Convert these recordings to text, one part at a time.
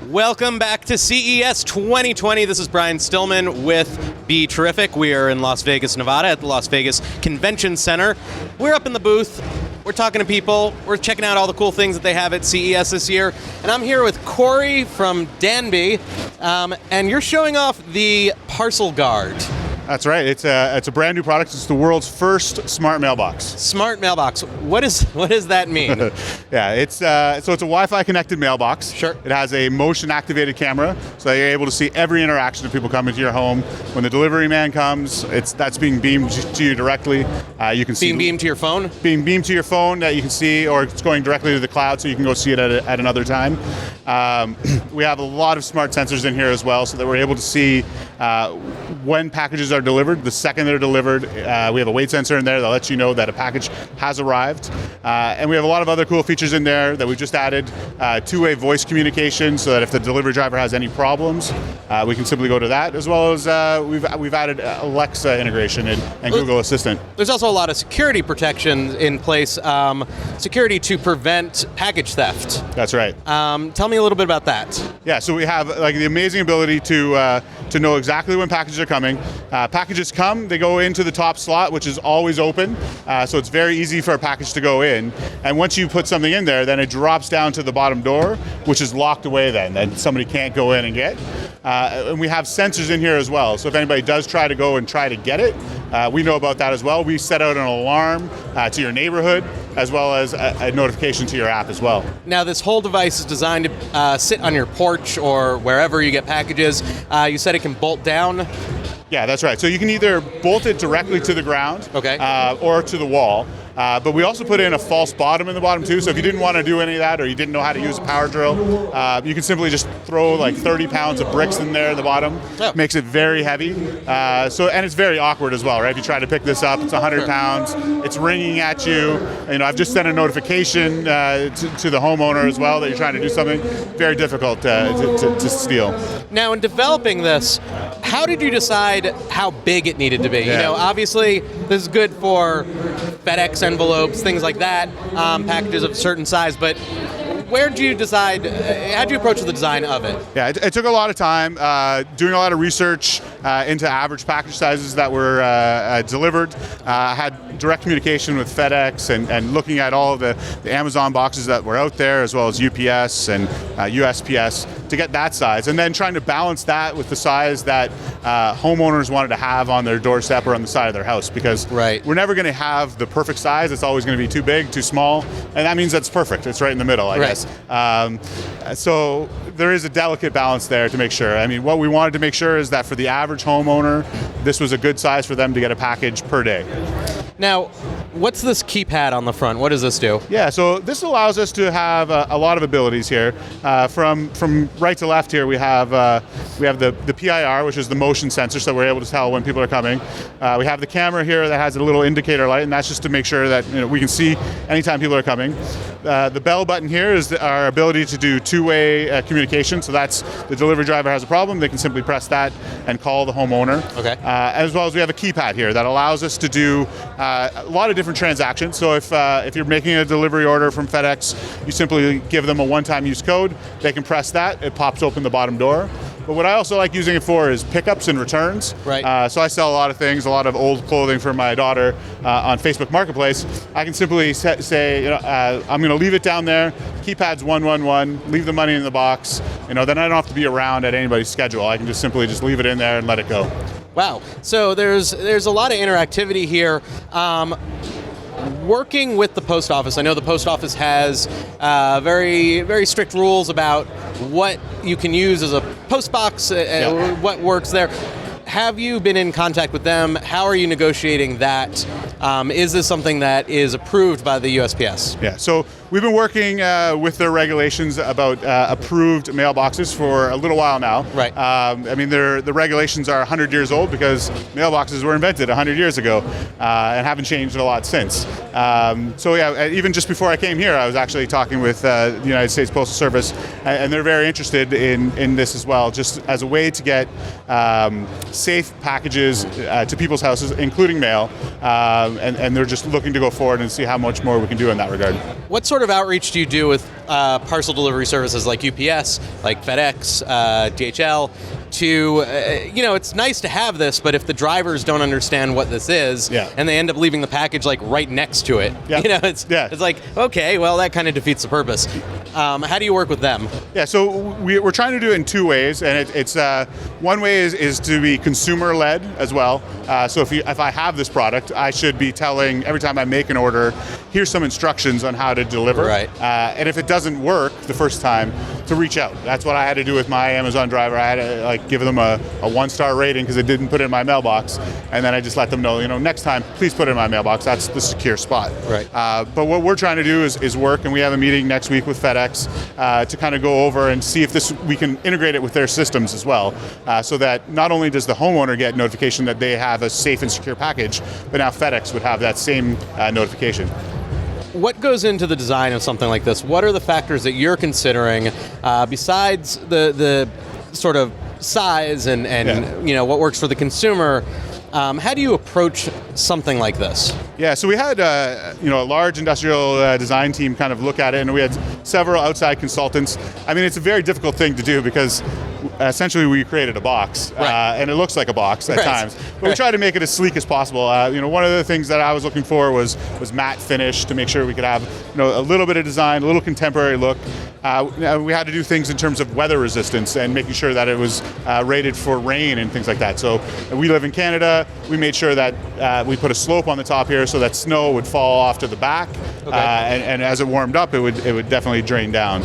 Welcome back to CES 2020. This is Brian Stillman with BeTerrific. We are in Las Vegas, Nevada at the Las Vegas Convention Center. We're up in the booth. We're talking to people. We're checking out all the cool things that they have at CES this year. And I'm here with Corey from Danby, and you're showing off the Parcel Guard. That's right. It's a brand new product. It's the world's first smart mailbox. Smart mailbox. What does that mean? Yeah, it's a Wi-Fi connected mailbox. Sure. It has a motion activated camera, so you're able to see every interaction of people come into your home. When the delivery man comes, that's being beamed to you directly. You can see beamed to your phone. Being beamed to your phone that you can see, or it's going directly to the cloud, so you can go see it at another time. We have a lot of smart sensors in here as well, so that we're able to see when packages are delivered. The second they're delivered, we have a weight sensor in there that lets you know that a package has arrived. And we have a lot of other cool features in there that we've just added. Two-way voice communication, so that if the delivery driver has any problems, we can simply go to that, as well as we've added Alexa integration and Google Assistant. There's also a lot of security protection in place, security to prevent package theft. That's right. Tell me a little bit about that. Yeah, so we have the amazing ability to know exactly when packages are coming. Packages come, they go into the top slot, which is always open, so it's very easy for a package to go in. And once you put something in there, then it drops down to the bottom door, which is locked away then somebody can't go in and get. And we have sensors in here as well, so if anybody does try to go and try to get it, we know about that as well. We set out an alarm to your neighborhood, as well as a notification to your app as well. Now, this whole device is designed to sit on your porch or wherever you get packages. You said it can bolt down. Yeah, that's right. So you can either bolt it directly to the ground, okay, or to the wall. But we also put in a false bottom in the bottom too, so if you didn't want to do any of that, or you didn't know how to use a power drill, you can simply just throw like 30 pounds of bricks in there at the bottom. Oh. Makes it very heavy. And it's very awkward as well, right? If you try to pick this up, it's 100 pounds, it's ringing at you. I've just sent a notification to the homeowner as well that you're trying to do something. Very difficult to steal. Now, in developing this, how did you decide how big it needed to be? Yeah. Obviously, this is good for FedEx envelopes, things like that, packages of a certain size, but where did you decide, how did you approach the design of it? Yeah, it took a lot of time, doing a lot of research into average package sizes that were delivered. I had direct communication with FedEx and looking at all of the Amazon boxes that were out there, as well as UPS and USPS, to get that size, and then trying to balance that with the size that homeowners wanted to have on their doorstep or on the side of their house, because we're never going to have the perfect size. It's always going to be too big, too small, and that means that's perfect. It's right in the middle, I guess. So there is a delicate balance there to make sure. What we wanted to make sure is that for the average homeowner, this was a good size for them to get a package per day. Now, what's this keypad on the front? What does this do? Yeah, so this allows us to have a lot of abilities here. From right to left here, we have the PIR, which is the motion sensor, so we're able to tell when people are coming. We have the camera here that has a little indicator light, and that's just to make sure that we can see anytime people are coming. The bell button here is our ability to do two-way communication, so that's the delivery driver has a problem, they can simply press that and call the homeowner. Okay. As well as we have a keypad here that allows us to do a lot of different transactions. So if you're making a delivery order from FedEx, you simply give them a one-time use code, they can press that, it pops open the bottom door. But what I also like using it for is pickups and returns. Right. So I sell a lot of things, a lot of old clothing for my daughter on Facebook Marketplace. I can simply say, I'm going to leave it down there, keypad's 111, leave the money in the box. Then I don't have to be around at anybody's schedule. I can just simply leave it in there and let it go. Wow. So there's a lot of interactivity here. Working with the post office, I know the post office has very, very strict rules about what you can use as a post box, what works there. Have you been in contact with them? How are you negotiating that? Is this something that is approved by the USPS? Yeah, so we've been working with their regulations about approved mailboxes for a little while now. Right. The regulations are 100 years old because mailboxes were invented 100 years ago and haven't changed a lot since. Even just before I came here, I was actually talking with the United States Postal Service, and they're very interested in this as well, just as a way to get safe packages to people's houses, including mail, and they're just looking to go forward and see how much more we can do in that regard. What sort of outreach do you do with parcel delivery services like UPS, like FedEx, DHL? It's nice to have this, but if the drivers don't understand what this is, and they end up leaving the package like right next to it, it's like, okay, well, that kind of defeats the purpose. How do you work with them? Yeah, so we're trying to do it in two ways, and it's one way is to be consumer-led as well. So if I have this product, I should be telling every time I make an order, here's some instructions on how to deliver. Right. And if it doesn't work the first time, to reach out. That's what I had to do with my Amazon driver. I had to give them a 1-star rating because it didn't put it in my mailbox, and then I just let them know, next time, please put it in my mailbox. That's the secure spot. Right. But what we're trying to do is work, and we have a meeting next week with FedEx to kind of go over and see if we can integrate it with their systems as well, so that not only does the homeowner get notification that they have a safe and secure package, but now FedEx would have that same notification. What goes into the design of something like this? What are the factors that you're considering besides the sort of size and what works for the consumer? How do you approach something like this? Yeah, so we had a large industrial design team kind of look at it, and we had several outside consultants. I mean, it's a very difficult thing to do because essentially we created a box, and it looks like a box at times. But we tried to make it as sleek as possible. One of the things that I was looking for was matte finish to make sure we could have a little bit of design, a little contemporary look. We had to do things in terms of weather resistance and making sure that it was rated for rain and things like that. So we live in Canada. We made sure that we put a slope on the top here so that snow would fall off to the back, and as it warmed up, it would definitely drain down.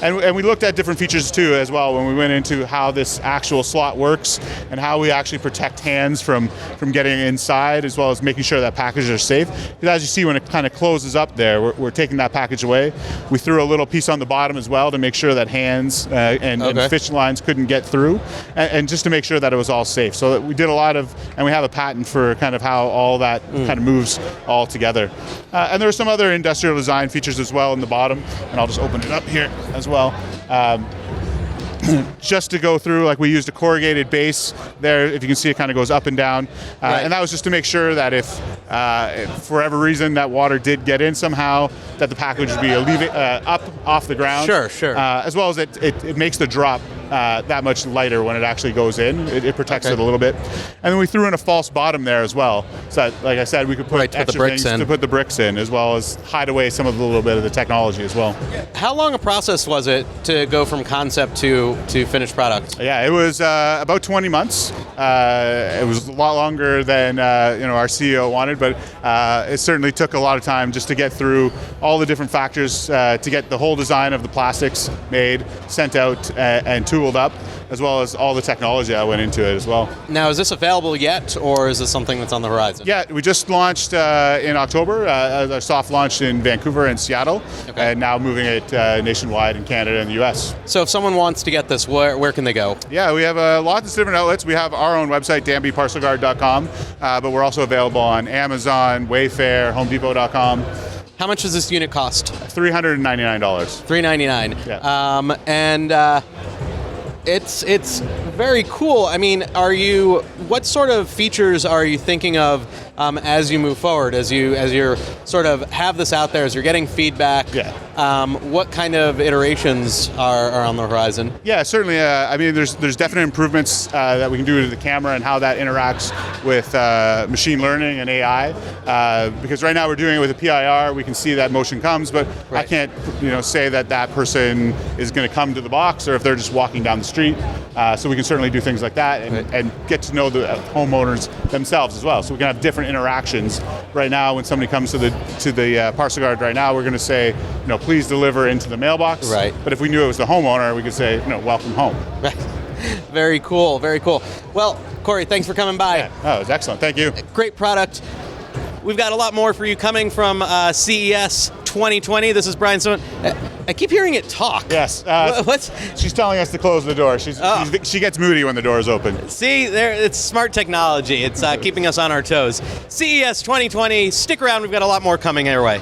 And we looked at different features too as well when we went into how this actual slot works and how we actually protect hands from getting inside, as well as making sure that packages are safe. Because as you see, when it kind of closes up there, we're taking that package away. We threw a little piece on the bottom as well to make sure that hands and fish lines couldn't get through, and just to make sure that it was all safe. So that we did a lot of, and we have a patent for kind of how all that kind of moves all together. And there are some other industrial design features as well in the bottom, and I'll just open it up here as well. Just to go through, like we used a corrugated base there. If you can see, it kind of goes up and down, and that was just to make sure that if for whatever reason that water did get in somehow, that the package would be up off the ground. Sure. As well as it makes the drop that much lighter when it actually goes in. It protects it a little bit. And then we threw in a false bottom there as well, so that, like I said, we could put extra things to put the bricks in, as well as hide away some of the little bit of the technology as well. How long a process was it to go from concept to finished product? Yeah, it was about 20 months. It was a lot longer than our CEO wanted, but it certainly took a lot of time just to get through all the different factors to get the whole design of the plastics made, sent out, and tooled up, as well as all the technology that went into it as well. Now, is this available yet, or is this something that's on the horizon? Yeah, we just launched in October, our soft launch in Vancouver and Seattle, and now moving it nationwide in Canada and the US. So if someone wants to get this, where can they go? Yeah, we have lots of different outlets. We have our own website, danbyparcelguard.com, but we're also available on Amazon, Wayfair, HomeDepot.com. How much does this unit cost? $399. $399. Yeah. And it's very cool. I mean, what sort of features are you thinking of as you move forward, as you're sort of have this out there, as you're getting feedback? Yeah. What kind of iterations are on the horizon? Yeah, certainly. I mean, there's definite improvements that we can do to the camera and how that interacts with machine learning and AI. Because right now we're doing it with a PIR, we can see that motion comes, but I can't, say that person is going to come to the box or if they're just walking down the street. So we can certainly do things like that and get to know the homeowners themselves as well. So we can have different interactions. Right now, when somebody comes to the Parcel Guard right now, we're going to say, please deliver into the mailbox. Right. But if we knew it was the homeowner, we could say, welcome home. Right. Very cool. Very cool. Well, Corey, thanks for coming by. Yeah. Oh, it was excellent. Thank you. Great product. We've got a lot more for you coming from CES 2020. This is Brian Stillman. I keep hearing it talk. Yes. What's? She's telling us to close the door. She gets moody when the door is open. See, it's smart technology. It's keeping us on our toes. CES 2020. Stick around. We've got a lot more coming our way.